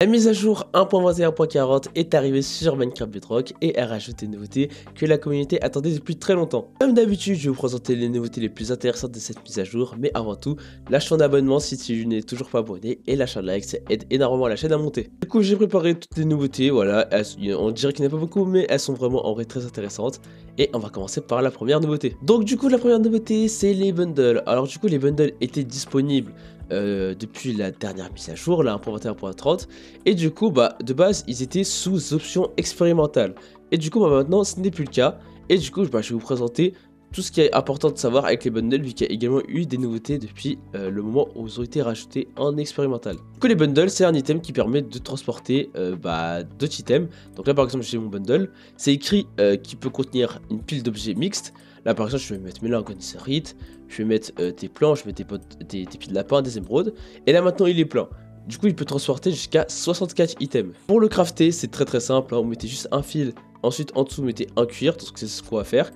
La mise à jour 1.21.40 est arrivée sur Minecraft Bedrock et elle rajoute des nouveautés que la communauté attendait depuis très longtemps. Comme d'habitude, je vais vous présenter les nouveautés les plus intéressantes de cette mise à jour, mais avant tout, lâche ton abonnement si tu n'es toujours pas abonné et lâche un like, ça aide énormément la chaîne à monter. Du coup, j'ai préparé toutes les nouveautés, voilà, on dirait qu'il n'y en a pas beaucoup, mais elles sont vraiment en vrai très intéressantes. Et on va commencer par la première nouveauté. Donc du coup, la première nouveauté, c'est les bundles. Alors du coup, les bundles étaient disponibles depuis la dernière mise à jour, la 1.21.30, et du coup de base ils étaient sous option expérimentale, et du coup maintenant ce n'est plus le cas, et du coup je vais vous présenter tout ce qui est important de savoir avec les bundles, vu qu'il y a également eu des nouveautés depuis le moment où ils ont été rajoutés en expérimental. Du coup les bundles, c'est un item qui permet de transporter d'autres items. Donc là par exemple j'ai mon bundle, c'est écrit qu'il peut contenir une pile d'objets mixtes. Là par exemple je vais mettre mélanconisérite, je vais mettre tes planches, je vais mettre des pieds de lapin, des émeraudes, et là maintenant il est plein. Du coup il peut transporter jusqu'à 64 items. Pour le crafter c'est très simple, hein. Vous mettez juste un fil, ensuite en dessous vous mettez un cuir, donc c'est ce qu'on va faire.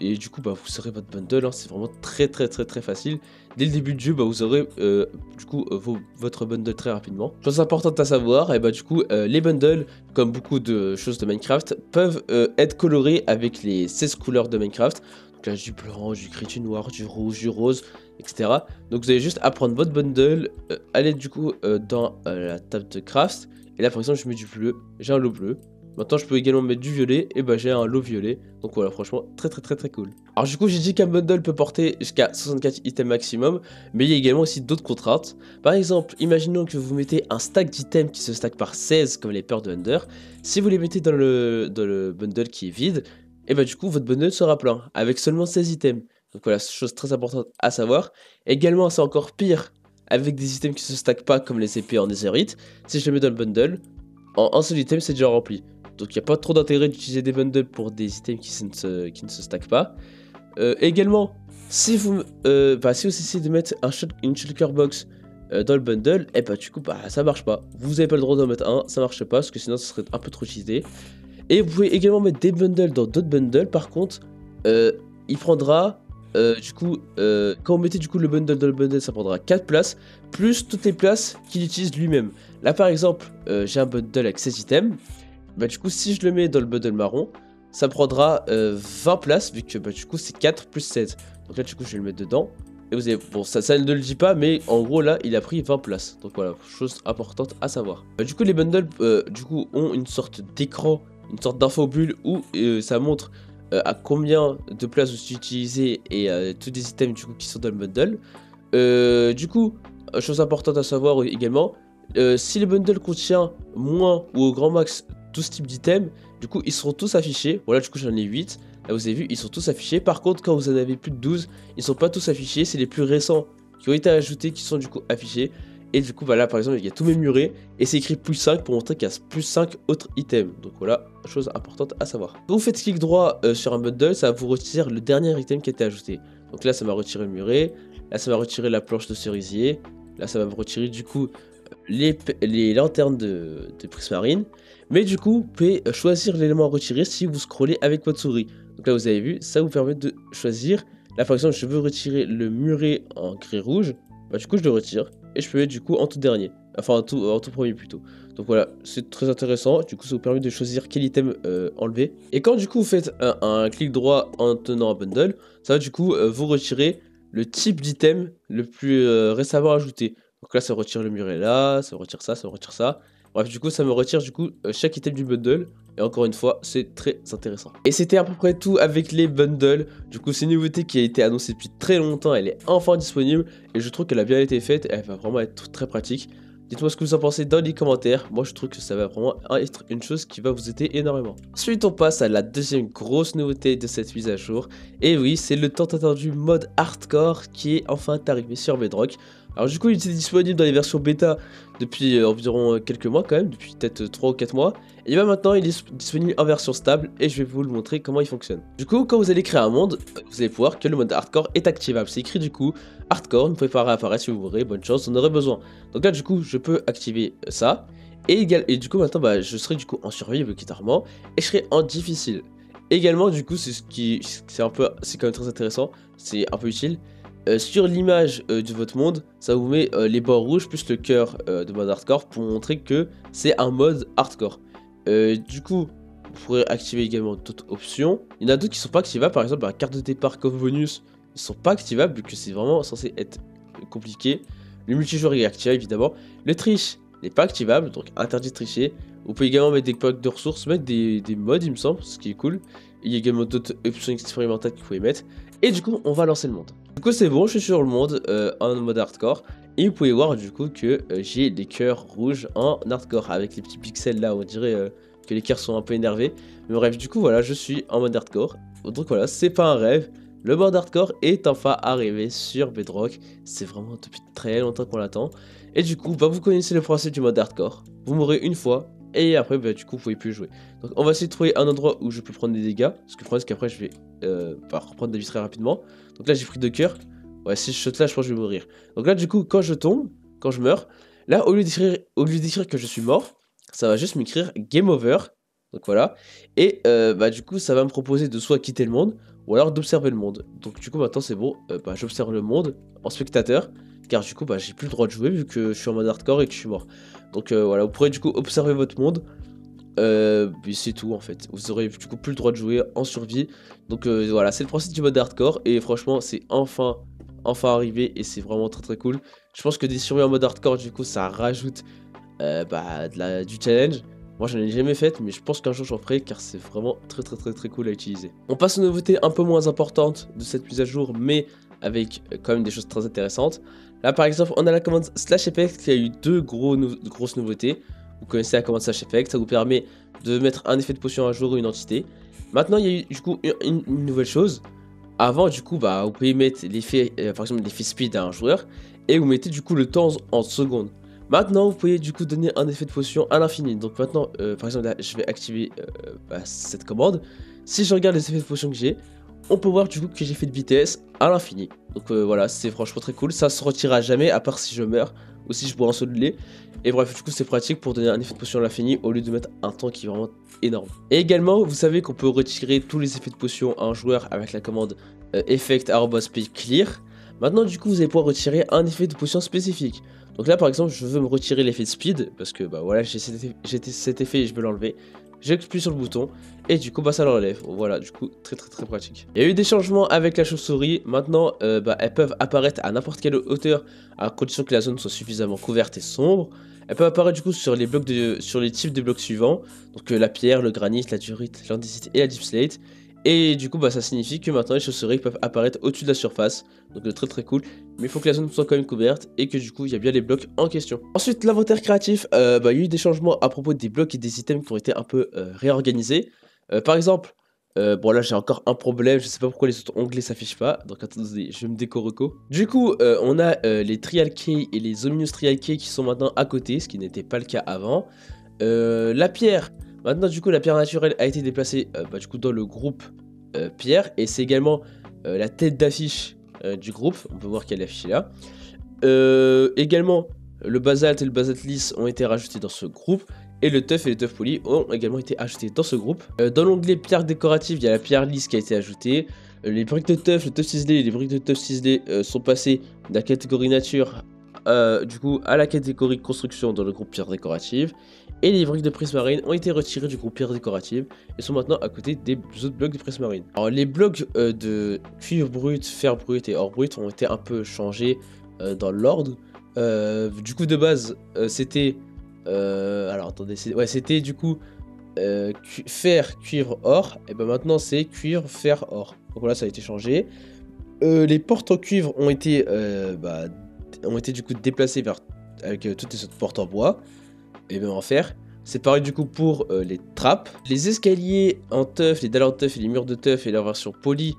Et du coup vous aurez votre bundle, hein. C'est vraiment très facile. Dès le début du jeu vous aurez votre bundle très rapidement. Chose importante à savoir, et du coup les bundles, comme beaucoup de choses de Minecraft, peuvent être colorés avec les 16 couleurs de Minecraft. Donc là du blanc, du gris, du noir, du rouge, du rose, etc. Donc vous allez juste apprendre votre bundle, aller du coup dans la table de craft. Et là par exemple je mets du bleu, j'ai un lot bleu. Maintenant je peux également mettre du violet, et j'ai un lot violet. Donc voilà, franchement très cool. Alors du coup j'ai dit qu'un bundle peut porter jusqu'à 64 items maximum, mais il y a également aussi d'autres contraintes. Par exemple, imaginons que vous mettez un stack d'items qui se stack par 16 comme les peurs de Ender. Si vous les mettez dans le bundle qui est vide, et du coup votre bundle sera plein avec seulement 16 items. Donc voilà, chose très importante à savoir. Également c'est encore pire avec des items qui se stackent pas comme les épées en netherite. Si je les mets dans le bundle, en un seul item c'est déjà rempli. Donc il n'y a pas trop d'intérêt d'utiliser des bundles pour des items qui ne se stackent pas. Également, si vous essayez de mettre une shulker box dans le bundle, du coup ça marche pas. Vous n'avez pas le droit d'en mettre un, ça marche pas, parce que sinon ça serait un peu trop cheaté. Et vous pouvez également mettre des bundles dans d'autres bundles. Par contre, il prendra quand vous mettez le bundle dans le bundle, ça prendra 4 places, plus toutes les places qu'il utilise lui-même. Là par exemple, j'ai un bundle avec 16 items. Du coup si je le mets dans le bundle marron, ça prendra 20 places, vu que du coup c'est 4 plus 16. Donc là du coup je vais le mettre dedans. Et vous avez, bon ça ne le dit pas, mais en gros là il a pris 20 places. Donc voilà, chose importante à savoir. Du coup les bundles ont une sorte d'écran, une sorte d'infobulle où ça montre à combien de places vous utilisez et tous les items du coup qui sont dans le bundle. Chose importante à savoir également, si le bundle contient moins ou au grand max 12 types d'items, du coup ils seront tous affichés. Voilà, du coup j'en ai 8. Là vous avez vu, ils sont tous affichés. Par contre, quand vous en avez plus de 12, ils sont pas tous affichés. C'est les plus récents qui ont été ajoutés qui sont du coup affichés. Et du coup, là par exemple, il y a tous mes murets. Et c'est écrit plus 5 pour montrer qu'il y a plus 5 autres items. Donc voilà, chose importante à savoir. Quand vous faites clic droit sur un bundle, ça vous retire le dernier item qui a été ajouté. Donc là, ça m'a retiré le muret. Là, ça m'a retiré la planche de cerisier. Là, ça va me retirer du coup les lanternes de prismarine. Mais du coup, vous pouvez choisir l'élément à retirer si vous scrollez avec votre souris. Donc là, vous avez vu, ça vous permet de choisir. Là, par exemple, je veux retirer le muret en gris rouge. Du coup, je le retire. Et je peux mettre du coup en tout dernier. Enfin, en tout premier plutôt. Donc voilà, c'est très intéressant. Du coup, ça vous permet de choisir quel item enlever. Et quand du coup, vous faites un clic droit en tenant un bundle, ça va du coup vous retirer le type d'item le plus récemment ajouté. Donc là, ça retire le muret là, ça retire ça, ça retire ça. Bref, du coup, ça me retire chaque item du bundle. Et encore une fois, c'est très intéressant. Et c'était à peu près tout avec les bundles. Du coup, c'est une nouveauté qui a été annoncée depuis très longtemps. Elle est enfin disponible. Et je trouve qu'elle a bien été faite. Elle va vraiment être très pratique. Dites-moi ce que vous en pensez dans les commentaires. Moi, je trouve que ça va vraiment être une chose qui va vous aider énormément. Ensuite, on passe à la deuxième grosse nouveauté de cette mise à jour. Et oui, c'est le tant attendu mode hardcore qui est enfin arrivé sur Bedrock. Alors du coup, il était disponible dans les versions bêta depuis environ quelques mois quand même, depuis peut-être 3 ou 4 mois. Et maintenant, il est disponible en version stable et je vais vous le montrer comment il fonctionne. Du coup, quand vous allez créer un monde, vous allez voir que le mode hardcore est activable. C'est écrit du coup hardcore, ne pouvez pas réapparaître si vous voulez, bonne chance, on aurait besoin. Donc là, du coup, je peux activer ça. Et du coup, maintenant, je serai du coup en survie obligatoirement et je serai en difficile. Également, du coup, c'est quand même très intéressant, c'est un peu utile. sur l'image de votre monde, ça vous met les bords rouges plus le cœur de mode hardcore pour montrer que c'est un mode hardcore. Du coup, vous pourrez activer également d'autres options. Il y en a d'autres qui sont pas activables, par exemple la carte de départ coffre bonus, ils sont pas activables vu que c'est vraiment censé être compliqué. Le multijoueur est activé évidemment. Le triche n'est pas activable, donc interdit de tricher. Vous pouvez également mettre des packs de ressources, mettre des mods il me semble, ce qui est cool. Il y a également d'autres options expérimentales que vous pouvez mettre. Et du coup, on va lancer le monde. Du coup, c'est bon, je suis sur le monde en mode hardcore. Et vous pouvez voir du coup que j'ai des cœurs rouges en hardcore. Avec les petits pixels là, on dirait que les cœurs sont un peu énervés. Mais bref, du coup, voilà, je suis en mode hardcore. Donc voilà, c'est pas un rêve. Le mode hardcore est enfin arrivé sur Bedrock. C'est vraiment depuis très longtemps qu'on l'attend. Et du coup, bah, vous connaissez le principe du mode hardcore. Vous mourrez une fois. Et après, bah, du coup, vous pouvez plus jouer. Donc, on va essayer de trouver un endroit où je peux prendre des dégâts. Parce que le problème, c'est qu'après, je vais reprendre des vies très rapidement. Donc là, j'ai pris 2 cœurs. Ouais, si je saute là, je pense que je vais mourir. Donc là, du coup, quand je tombe, quand je meurs, là, au lieu d'écrire que je suis mort, ça va juste m'écrire Game Over. Donc voilà. Et bah, du coup, ça va me proposer de soit quitter le monde, ou alors d'observer le monde. Donc du coup, maintenant, c'est bon. Bah, j'observe le monde en spectateur. Car du coup, bah, j'ai plus le droit de jouer vu que je suis en mode hardcore et que je suis mort. Donc voilà, vous pourrez du coup observer votre monde. Mais c'est tout en fait. Vous aurez du coup plus le droit de jouer en survie. Donc voilà, c'est le principe du mode hardcore. Et franchement, c'est enfin arrivé. Et c'est vraiment très très cool. Je pense que des survies en mode hardcore, du coup, ça rajoute bah, du challenge. Moi, j'en ai jamais fait, mais je pense qu'un jour j'en ferai car c'est vraiment très cool à utiliser. On passe aux nouveautés un peu moins importantes de cette mise à jour, mais avec quand même des choses très intéressantes. Là, par exemple, on a la commande slash effect qui a eu deux grosses nouveautés. Vous connaissez la commande slash effect, ça vous permet de mettre un effet de potion à jour ou une entité. Maintenant, il y a eu du coup une nouvelle chose. Avant, du coup, bah, vous pouvez mettre l'effet, par exemple, l'effet speed à un joueur et vous mettez du coup le temps en secondes. Maintenant, vous pouvez du coup donner un effet de potion à l'infini. Donc maintenant, par exemple, là, je vais activer bah, cette commande. Si je regarde les effets de potion que j'ai, on peut voir du coup que j'ai fait de vitesse à l'infini. Donc voilà, c'est franchement très cool. Ça se retirera jamais, à part si je meurs ou si je bois un seau de lait. Et bref, du coup, c'est pratique pour donner un effet de potion à l'infini au lieu de mettre un temps qui est vraiment énorme. Et également, vous savez qu'on peut retirer tous les effets de potion à un joueur avec la commande effect@clear. Maintenant, du coup, vous allez pouvoir retirer un effet de potion spécifique. Donc là, par exemple, je veux me retirer l'effet de speed parce que bah voilà, j'ai cet effet et je veux l'enlever. J'appuie sur le bouton et du coup bah ça l'enlève. Voilà, du coup très pratique. Il y a eu des changements avec la chauve-souris. Maintenant bah, elles peuvent apparaître à n'importe quelle hauteur à condition que la zone soit suffisamment couverte et sombre. Elles peuvent apparaître du coup sur les types de blocs suivants. Donc la pierre, le granit, la diorite, l'andésite et la deep slate. Et du coup bah ça signifie que maintenant les chauves-souris peuvent apparaître au-dessus de la surface. Donc très cool. Mais il faut que la zone soit quand même couverte et que du coup il y a bien les blocs en question. Ensuite l'inventaire créatif, bah, il y a eu des changements à propos des blocs et des items qui ont été un peu réorganisés. Par exemple, bon là j'ai encore un problème, je sais pas pourquoi les autres onglets s'affichent pas. Donc attendez, je vais me décoroco. Du coup on a les Trial Key et les Ominous Trial Key qui sont maintenant à côté, ce qui n'était pas le cas avant. La pierre, maintenant du coup la pierre naturelle a été déplacée bah, du coup dans le groupe pierre. Et c'est également la tête d'affiche du groupe, on peut voir qu'elle est affichée là. Également, le basalte et le basalte lisse ont été rajoutés dans ce groupe. Et le tuff et le tuff poli ont également été ajoutés dans ce groupe. Dans l'onglet pierre décorative, il y a la pierre lisse qui a été ajoutée. Les briques de tuff, le tuff ciselé et les briques de tuff ciselé sont passés de la catégorie nature du coup à la catégorie construction dans le groupe pierre décorative. Et les briques de prismarine ont été retirées du groupe pierre décorative et sont maintenant à côté des autres blocs de prismarine. Alors les blocs de cuivre brut, fer brut et or brut ont été un peu changés dans l'ordre. Du coup de base c'était alors attendez, c'était du coup fer, cuivre, or. Et ben maintenant c'est cuivre, fer, or. Donc voilà, ça a été changé. Les portes en cuivre ont été du coup déplacées vers avec toutes les autres portes en bois et même en fer. C'est pareil du coup pour les trappes. Les escaliers en teuf, les dalles en teuf et les murs de teuf et leur version polie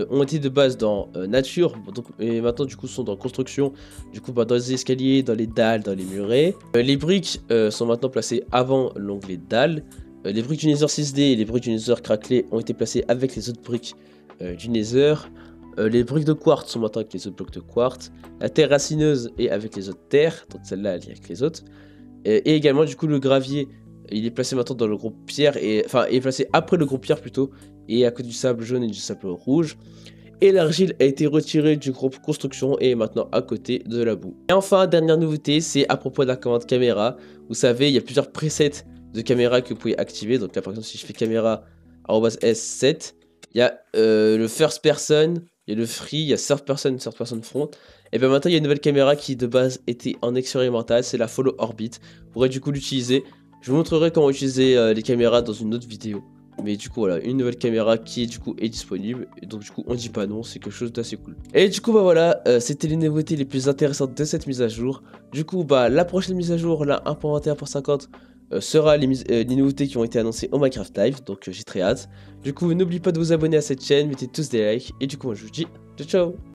ont été de base dans nature, donc, et maintenant du coup sont dans construction, du coup bah, dans les escaliers, dans les dalles, dans les murets. Les briques sont maintenant placées avant l'onglet dalles. Les briques du Nether 6D et les briques du Nether craquelées ont été placées avec les autres briques du Nether. Les briques de quartz sont maintenant avec les autres blocs de quartz. La terre racineuse est avec les autres terres, donc celle-là elle est avec les autres. Et également du coup le gravier, il est placé maintenant dans le groupe pierre, enfin il est placé après le groupe pierre plutôt, et à côté du sable jaune et du sable rouge. et l'argile a été retirée du groupe construction et est maintenant à côté de la boue. Et enfin, dernière nouveauté, c'est à propos de la commande caméra. Vous savez, il y a plusieurs presets de caméra que vous pouvez activer. Donc là, par exemple, si je fais caméra @s7, il y a le first person, il y a le free, il y a third person front. Et bien maintenant, il y a une nouvelle caméra qui de base était en expérimental, c'est la Follow Orbit. Vous pourrez du coup l'utiliser. Je vous montrerai comment utiliser les caméras dans une autre vidéo. Mais du coup voilà, une nouvelle caméra qui du coup est disponible. Et donc du coup on dit pas non, c'est quelque chose d'assez cool. Et du coup bah voilà, c'était les nouveautés les plus intéressantes de cette mise à jour. Du coup bah la prochaine mise à jour, la 1.21.50, sera les nouveautés qui ont été annoncées au Minecraft Live. Donc j'ai très hâte. Du coup n'oubliez pas de vous abonner à cette chaîne, mettez tous des likes. Et du coup moi je vous dis ciao ciao.